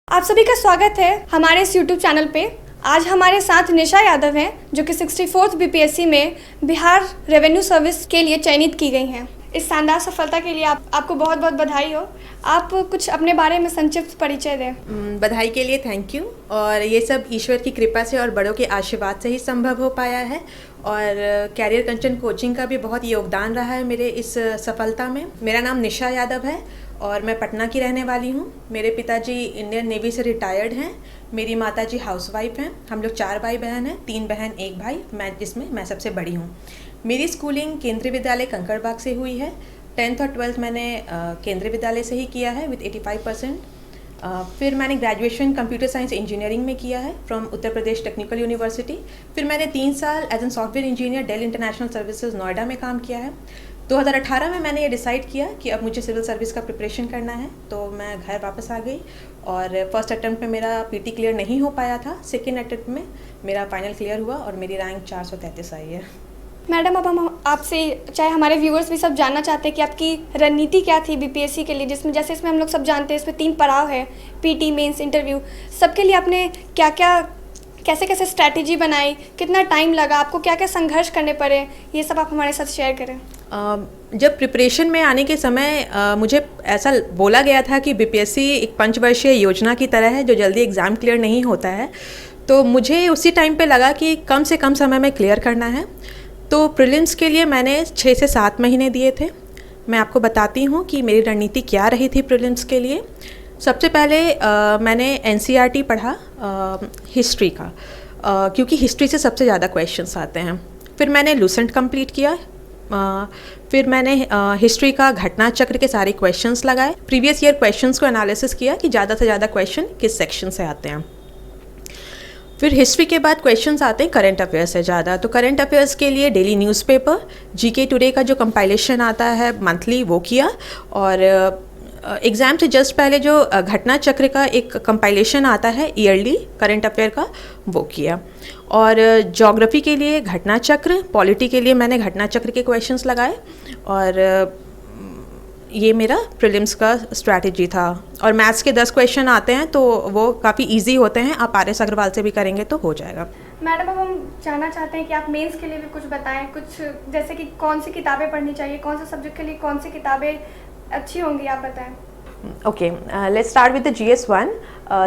आप सभी का स्वागत है हमारे इस YouTube चैनल पे। आज हमारे साथ निशा यादव हैं जो कि 64th बीपीएससी में बिहार रेवेन्यू सर्विस के लिए चयनित की गई हैं। इस शानदार सफलता के लिए आपको बहुत बहुत बधाई हो। आप कुछ अपने बारे में संक्षिप्त परिचय दें। बधाई के लिए थैंक यू। और ये सब ईश्वर की कृपा से और बड़ों के आशीर्वाद से ही संभव हो पाया है। और कैरियर कंचन कोचिंग का भी बहुत योगदान रहा है मेरे इस सफलता में। मेरा नाम निशा यादव है और मैं पटना की रहने वाली हूँ। मेरे पिताजी इंडियन नेवी से रिटायर्ड हैं। मेरी माताजी हाउसवाइफ हैं। हम लोग 4 भाई बहन हैं, 3 बहन 1 भाई, जिसमें मैं सबसे बड़ी हूँ। मेरी स्कूलिंग केंद्रीय विद्यालय कंकड़बाग से हुई है। 10th और 12th मैंने केंद्रीय विद्यालय से ही किया है विद 85%। फिर मैंने ग्रेजुएशन कंप्यूटर साइंस इंजीनियरिंग में किया है from Uttar Pradesh technical university. फिर मैंने 3 साल as an software engineer Dell international services Noida में काम किया है। 2018 में मैंने ये डिसाइड किया कि अब मुझे सिविल सर्विस का प्रिपरेशन करना है, तो मैं घर वापस आ गई। और फर्स्ट अटेम्प्ट में मेरा पीटी क्लियर नहीं हो पाया था। सेकेंड अटेम्प्ट में मेरा फाइनल क्लियर हुआ और मेरी रैंक 433 आई है। मैडम, अब हम आपसे, चाहे हमारे व्यूअर्स भी सब जानना चाहते हैं कि आपकी रणनीति क्या थी बीपीएससी के लिए, जिसमें जैसे इसमें हम लोग सब जानते हैं इसमें 3 पड़ाव है, पीटी, मेंस, इंटरव्यू। सबके लिए आपने क्या क्या कैसे कैसे स्ट्रैटेजी बनाई, कितना टाइम लगा, आपको क्या क्या संघर्ष करने पड़े, ये सब आप हमारे साथ शेयर करें। जब प्रिपरेशन में आने के समय मुझे ऐसा बोला गया था कि बीपीएससी एक 5 वर्षीय योजना की तरह है जो जल्दी एग्ज़ाम क्लियर नहीं होता है, तो मुझे उसी टाइम पे लगा कि कम से कम समय में क्लियर करना है। तो प्रीलिम्स के लिए मैंने 6 से 7 महीने दिए थे। मैं आपको बताती हूँ कि मेरी रणनीति क्या रही थी प्रीलिम्स के लिए। सबसे पहले मैंने एनसीईआरटी पढ़ा हिस्ट्री का, क्योंकि हिस्ट्री से सबसे ज़्यादा क्वेश्चंस आते हैं। फिर मैंने लूसेंट कंप्लीट किया। फिर मैंने हिस्ट्री का घटना चक्र के सारे क्वेश्चंस लगाए। प्रीवियस ईयर क्वेश्चंस को एनालिसिस किया कि ज़्यादा से ज़्यादा क्वेश्चन किस सेक्शन से आते हैं। फिर हिस्ट्री के बाद क्वेश्चंस आते हैं करंट अफेयर्स से ज़्यादा। तो करंट अफेयर्स के लिए डेली न्यूज़पेपर, जीके टुडे का जो कंपाइलेशन आता है मंथली, वो किया। और एग्ज़ाम से जस्ट पहले जो घटना चक्र का एक कंपाइलेशन आता है ईयरली करंट अफेयर का, वो किया। और ज्योग्राफी के लिए घटना चक्र, पॉलिटी के लिए मैंने घटना चक्र के क्वेश्चंस लगाए। और ये मेरा प्रीलिम्स का स्ट्रैटेजी था। और मैथ्स के 10 क्वेश्चन आते हैं तो वो काफ़ी इजी होते हैं। आप आर एस अग्रवाल से भी करेंगे तो हो जाएगा। मैडम, अब हम जानना चाहते हैं कि आप मेंस के लिए भी कुछ बताएं, कुछ जैसे कि कौन सी किताबें पढ़नी चाहिए, कौन से सब्जेक्ट के लिए कौन सी किताबें अच्छी होंगी, आप बताएं। Okay, let's start with the GS1।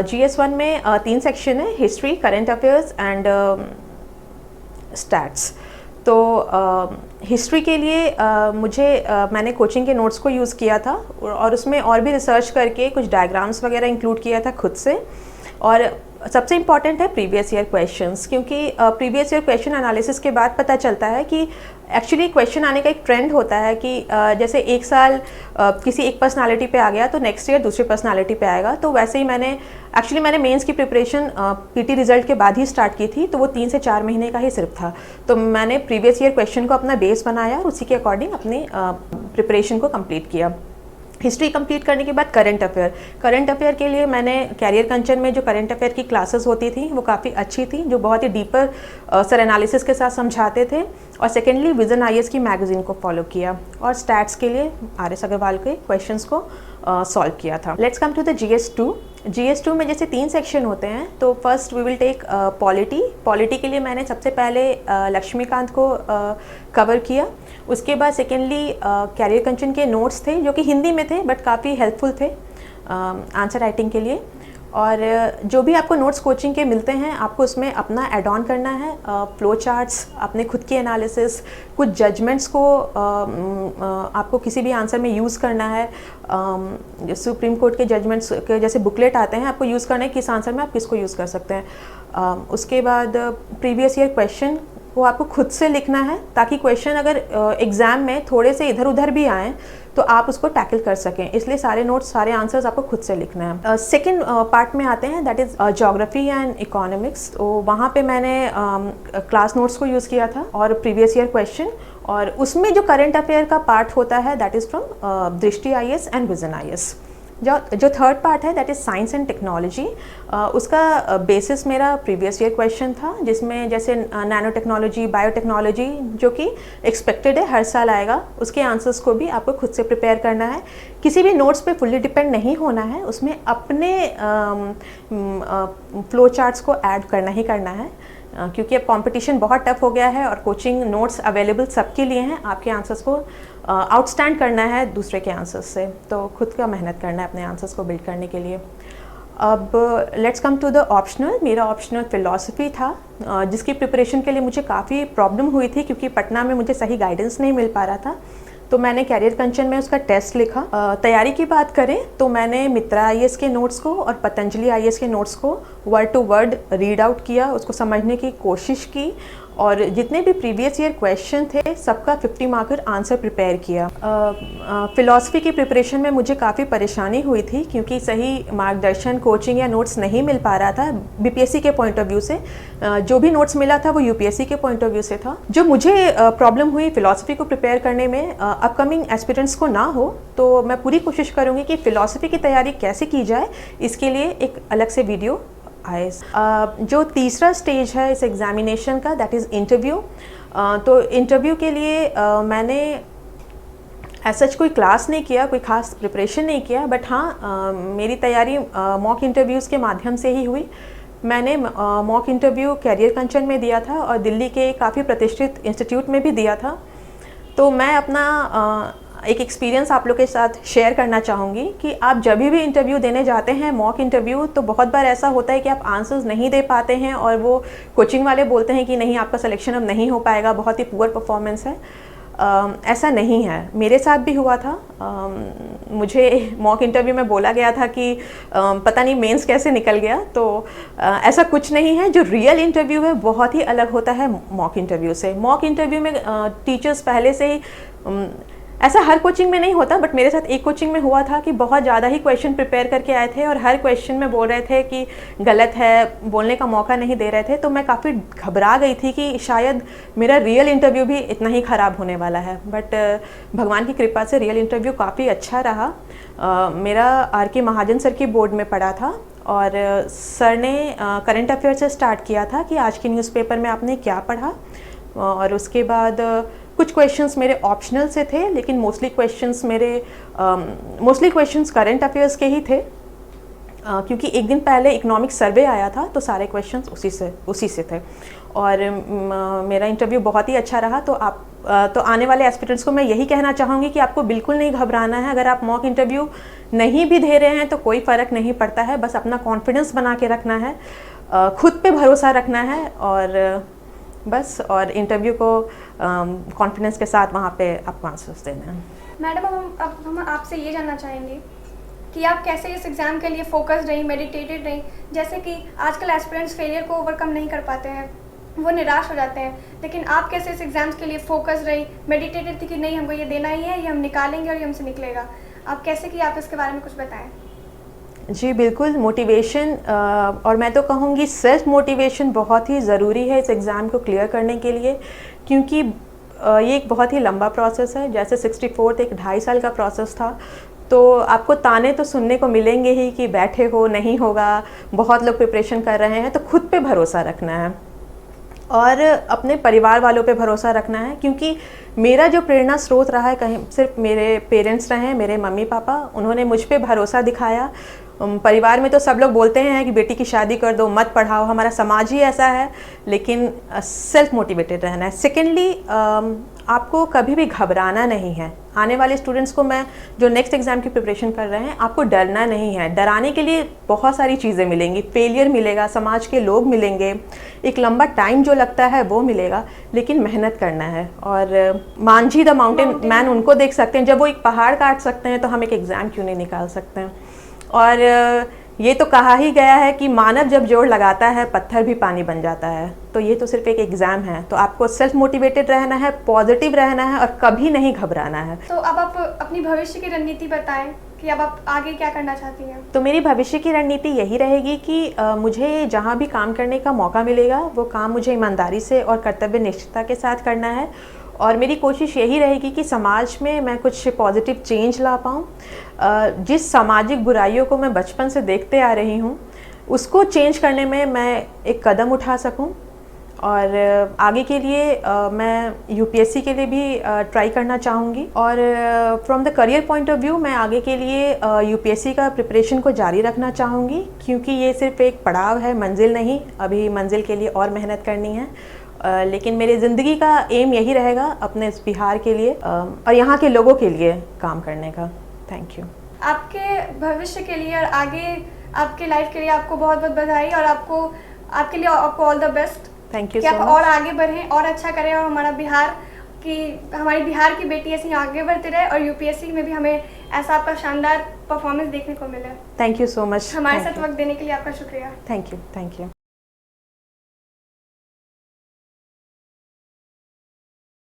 GS1 में 3 सेक्शन है, history, current affairs and stats. तो हिस्ट्री के लिए मैंने कोचिंग के नोट्स को यूज़ किया था और उसमें और भी रिसर्च करके कुछ डायग्राम्स वगैरह इंक्लूड किया था खुद से। और सबसे इम्पॉर्टेंट है प्रीवियस ईयर क्वेश्चंस, क्योंकि प्रीवियस ईयर क्वेश्चन एनालिसिस के बाद पता चलता है कि एक्चुअली क्वेश्चन आने का एक ट्रेंड होता है कि जैसे एक साल किसी एक पर्सनालिटी पे आ गया तो नेक्स्ट ईयर दूसरी पर्सनालिटी पे आएगा। तो वैसे ही मैंने मेंस की प्रिपरेशन पीटी रिजल्ट के बाद ही स्टार्ट की थी, तो वो 3 से 4 महीने का ही सिर्फ था। तो मैंने प्रीवियस ईयर क्वेश्चन को अपना बेस बनाया और उसी के अकॉर्डिंग अपनी प्रिपरेशन को कंप्लीट किया। हिस्ट्री कंप्लीट करने के बाद करंट अफेयर के लिए मैंने कैरियर कंचन में जो करंट अफेयर की क्लासेस होती थी वो काफ़ी अच्छी थी, जो बहुत ही डीपर सर एनालिसिस के साथ समझाते थे। और सेकेंडली विजन आईएएस की मैगजीन को फॉलो किया। और स्टैट्स के लिए आरएस अग्रवाल के क्वेश्चंस को सॉल्व किया था। Let's come to the GS2 में जैसे 3 सेक्शन होते हैं, तो first we will take polity के लिए मैंने सबसे पहले लक्ष्मीकांत को कवर किया। उसके बाद सेकेंडली कैरियर कंचन के नोट्स थे जो कि हिंदी में थे बट काफ़ी हेल्पफुल थे आंसर राइटिंग के लिए। और जो भी आपको नोट्स कोचिंग के मिलते हैं, आपको उसमें अपना ऐड ऑन करना है, फ्लो चार्ट्स, अपने खुद की एनालिसिस, कुछ जजमेंट्स को आपको किसी भी आंसर में यूज़ करना है। सुप्रीम कोर्ट के जजमेंट्स के जैसे बुकलेट आते हैं, आपको यूज़ करना है किस आंसर में आप किसको यूज़ कर सकते हैं। उसके बाद प्रीवियस ईयर क्वेश्चन वो आपको खुद से लिखना है, ताकि क्वेश्चन अगर एग्ज़ाम में थोड़े से इधर उधर भी आएँ तो आप उसको टैकल कर सकें। इसलिए सारे नोट्स, सारे आंसर्स आपको खुद से लिखना है। सेकेंड पार्ट में आते हैं, that is geography and economics. तो वहाँ पे मैंने क्लास नोट्स को यूज़ किया था और प्रीवियस ईयर क्वेश्चन। और उसमें जो करंट अफेयर का पार्ट होता है दैट इज़ फ्रॉम दृष्टि आईएएस एंड विजन आईएएस। जो थर्ड पार्ट है that is science and technology, उसका बेसिस मेरा प्रीवियस ईयर क्वेश्चन था, जिसमें जैसे नैनो टेक्नोलॉजी, बायोटेक्नोलॉजी जो कि एक्सपेक्टेड है हर साल आएगा, उसके आंसर्स को भी आपको खुद से प्रिपेयर करना है। किसी भी नोट्स पे फुल्ली डिपेंड नहीं होना है, उसमें अपने फ्लो चार्ट्स को ऐड करना ही करना है, क्योंकि अब कंपटीशन बहुत टफ हो गया है और कोचिंग नोट्स अवेलेबल सबके लिए हैं। आपके आंसर्स को आउटस्टैंड करना है दूसरे के आंसर्स से, तो खुद का मेहनत करना है अपने आंसर्स को बिल्ड करने के लिए। अब let's come to the optional. मेरा ऑप्शनल फ़िलॉसफी था, जिसकी प्रिपरेशन के लिए मुझे काफ़ी प्रॉब्लम हुई थी, क्योंकि पटना में मुझे सही गाइडेंस नहीं मिल पा रहा था। तो मैंने कैरियर कंचन में उसका टेस्ट लिखा। तैयारी की बात करें तो मैंने मित्रा IAS के नोट्स को और पतंजलि IAS के नोट्स को word to word read out किया, उसको समझने की कोशिश की, और जितने भी प्रीवियस ईयर क्वेश्चन थे सबका 50 मार्कर आंसर प्रिपेयर किया। फ़िलॉसफी की प्रिपरेशन में मुझे काफ़ी परेशानी हुई थी, क्योंकि सही मार्गदर्शन, कोचिंग या नोट्स नहीं मिल पा रहा था BPSC के पॉइंट ऑफ व्यू से। जो भी नोट्स मिला था वो UPSC के पॉइंट ऑफ व्यू से था। जो मुझे प्रॉब्लम हुई फ़िलॉसफी को प्रिपेयर करने में, अपकमिंग एस्पिरेंट्स को ना हो, तो मैं पूरी कोशिश करूँगी कि फ़िलॉसफी की तैयारी कैसे की जाए, इसके लिए एक अलग से वीडियो आए। जो तीसरा स्टेज है इस एग्ज़ामिनेशन का दैट इज़ इंटरव्यू। तो इंटरव्यू के लिए मैंने ऐसा कोई क्लास नहीं किया, कोई ख़ास प्रिपरेशन नहीं किया, बट हाँ मेरी तैयारी मॉक इंटरव्यूज़ के माध्यम से ही हुई। मैंने मॉक इंटरव्यू कैरियर कंचन में दिया था और दिल्ली के काफ़ी प्रतिष्ठित इंस्टीट्यूट में भी दिया था। तो मैं अपना एक एक्सपीरियंस आप लोग के साथ शेयर करना चाहूँगी कि आप जब भी इंटरव्यू देने जाते हैं, मॉक इंटरव्यू, तो बहुत बार ऐसा होता है कि आप आंसर्स नहीं दे पाते हैं और वो कोचिंग वाले बोलते हैं कि नहीं, आपका सिलेक्शन अब नहीं हो पाएगा, बहुत ही पुअर परफॉर्मेंस है। ऐसा नहीं है, मेरे साथ भी हुआ था। मुझे मॉक इंटरव्यू में बोला गया था कि पता नहीं मेंस कैसे निकल गया, तो ऐसा कुछ नहीं है। जो रियल इंटरव्यू है बहुत ही अलग होता है मॉक इंटरव्यू से। मॉक इंटरव्यू में टीचर्स पहले से ही, ऐसा हर कोचिंग में नहीं होता, बट मेरे साथ एक कोचिंग में हुआ था कि बहुत ज़्यादा ही क्वेश्चन प्रिपेयर करके आए थे और हर क्वेश्चन में बोल रहे थे कि गलत है, बोलने का मौका नहीं दे रहे थे। तो मैं काफ़ी घबरा गई थी कि शायद मेरा रियल इंटरव्यू भी इतना ही ख़राब होने वाला है, बट भगवान की कृपा से रियल इंटरव्यू काफ़ी अच्छा रहा। मेरा RK महाजन सर की बोर्ड में पढ़ा था और सर ने करंट अफेयर से स्टार्ट किया था कि आज के न्यूज़पेपर में आपने क्या पढ़ा, और उसके बाद कुछ क्वेश्चंस मेरे ऑप्शनल से थे, लेकिन मोस्टली क्वेश्चंस करंट अफेयर्स के ही थे, क्योंकि एक दिन पहले इकोनॉमिक सर्वे आया था, तो सारे क्वेश्चंस उसी से थे। और मेरा इंटरव्यू बहुत ही अच्छा रहा। तो आने वाले एस्पिरेंट्स को मैं यही कहना चाहूँगी कि आपको बिल्कुल नहीं घबराना है। अगर आप मॉक इंटरव्यू नहीं भी दे रहे हैं तो कोई फ़र्क नहीं पड़ता है, बस अपना कॉन्फिडेंस बना के रखना है, खुद पे भरोसा रखना है, और इंटरव्यू को कॉन्फिडेंस के साथ वहाँ पे आपको आंसर्स देना है। मैडम, अब हम आपसे ये जानना चाहेंगे कि आप कैसे इस एग्ज़ाम के लिए फोकस्ड रही, मेडिटेटेड रही। जैसे कि आजकल एस्पिरेंट्स फेलियर को ओवरकम नहीं कर पाते हैं, वो निराश हो जाते हैं, लेकिन आप कैसे इस एग्ज़ाम्स के लिए फोकस्ड रही, मेडिटेटेड थी कि नहीं, हमको ये देना ही है, ये हम निकालेंगे और ये हमसे निकलेगा। आप कैसे कि आप इसके बारे में कुछ बताएं। जी बिल्कुल, मोटिवेशन और मैं तो कहूँगी सेल्फ मोटिवेशन बहुत ही ज़रूरी है इस एग्ज़ाम को क्लियर करने के लिए, क्योंकि ये एक बहुत ही लंबा प्रोसेस है। जैसे 64th एक 2.5 साल का प्रोसेस था, तो आपको ताने तो सुनने को मिलेंगे ही कि बैठे हो, नहीं होगा, बहुत लोग प्रिपरेशन कर रहे हैं। तो खुद पे भरोसा रखना है और अपने परिवार वालों पे भरोसा रखना है, क्योंकि मेरा जो प्रेरणा स्रोत रहा है कहीं सिर्फ मेरे पेरेंट्स रहे हैं, मेरे मम्मी पापा। उन्होंने मुझ पे भरोसा दिखाया। परिवार में तो सब लोग बोलते हैं कि बेटी की शादी कर दो, मत पढ़ाओ, हमारा समाज ही ऐसा है, लेकिन सेल्फ मोटिवेटेड रहना है। सेकेंडली, आपको कभी भी घबराना नहीं है। आने वाले स्टूडेंट्स को मैं, जो नेक्स्ट एग्ज़ाम की प्रिपरेशन कर रहे हैं, आपको डरना नहीं है। डराने के लिए बहुत सारी चीज़ें मिलेंगी, फेलियर मिलेगा, समाज के लोग मिलेंगे, एक लंबा टाइम जो लगता है वो मिलेगा, लेकिन मेहनत करना है। और मांझी द माउंटेन मैन उनको देख सकते हैं, जब वो एक पहाड़ काट सकते हैं तो हम एक एग्ज़ाम क्यों नहीं निकाल सकते हैं। और ये तो कहा ही गया है कि मानव जब जोर लगाता है पत्थर भी पानी बन जाता है। तो ये तो सिर्फ एक एग्ज़ाम है, तो आपको सेल्फ मोटिवेटेड रहना है, पॉजिटिव रहना है और कभी नहीं घबराना है। तो अब आप अपनी भविष्य की रणनीति बताएं कि अब आप आगे क्या करना चाहती हैं। तो मेरी भविष्य की रणनीति यही रहेगी कि मुझे जहाँ भी काम करने का मौका मिलेगा वो काम मुझे ईमानदारी से और कर्तव्य निष्ठता के साथ करना है, और मेरी कोशिश यही रहेगी कि समाज में मैं कुछ पॉजिटिव चेंज ला पाऊँ। जिस सामाजिक बुराइयों को मैं बचपन से देखते आ रही हूँ उसको चेंज करने में मैं एक कदम उठा सकूँ। और आगे के लिए मैं यूपीएससी के लिए भी ट्राई करना चाहूँगी। और from the career point of view मैं आगे के लिए यूपीएससी का प्रिपरेशन को जारी रखना चाहूँगी, क्योंकि ये सिर्फ एक पड़ाव है, मंजिल नहीं। अभी मंजिल के लिए और मेहनत करनी है। लेकिन मेरी ज़िंदगी का एम यही रहेगा अपने इस बिहार के लिए और यहाँ के लोगों के लिए काम करने का। Thank you. आपके भविष्य के लिए और आगे आपके लाइफ के लिए आपको बहुत बहुत बधाई और आपके लिए आपको all the best. Thank you कि सो आप मच। और आगे बढ़ें और अच्छा करें और हमारी बिहार की बेटी ऐसी आगे बढ़ती रहे और यूपीएससी में भी हमें ऐसा आपका शानदार परफॉर्मेंस देखने को मिले। Thank you so much. हमारे साथ वक्त देने के लिए आपका शुक्रिया। Thank you.